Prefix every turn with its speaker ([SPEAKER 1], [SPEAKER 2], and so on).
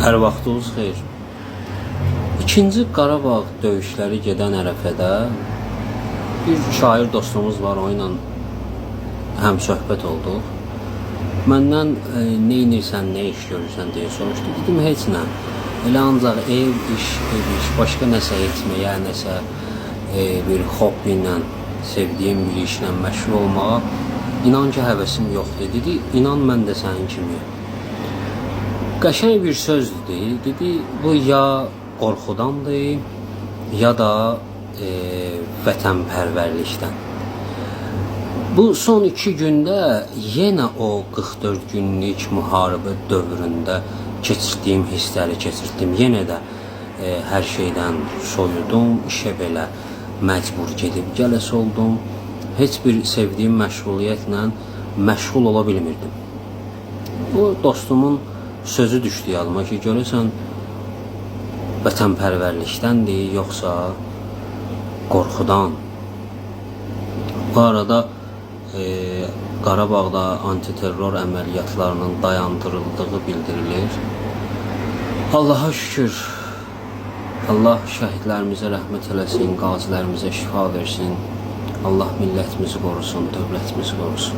[SPEAKER 1] Hər vaxtınız xeyir. İkinci Qarabağ döyüşləri gedən ərəfədə bir şair dostumuz var, o ilə həm söhbət olduq. Məndən nə edirsən, nə iş görürsən deyə soruşdu. Dedim heç nə. Elə ancaq ev iş, başqa nəsə etməyə, nəsə bir hobbi ilə, sevdiyim bir işlə məşğul olmağa inan ki həvəsim yoxdur. Dedi, inan mən də sənin kimi. Qəşəng bir sözdür. Dedi, bu ya qorxudandır, ya da vətənpərvərlikdən. Bu son 2 gündə yenə o 44 günlük müharibə dövründə keçirdiyim hissləri keçirdim. Yenə də hər şeydən soyudum, işə belə məcbur gedib gələsi oldum. Heç bir sevdiyim məşğuliyyətlə məşğul ola bilmirdim. Bu dostumun sözü düşdü yadıma ki, görəsən vətənpərvərlikdəndir, yoxsa qorxudan. Bu arada Qarabağda antiterror əməliyyatlarının dayandırıldığı bildirilir. Allaha şükür. Allah şəhidlərimizə rəhmət eləsin, qazilərimizə şifa versin. Allah millətimizi qorusun, dövlətimizi qorusun.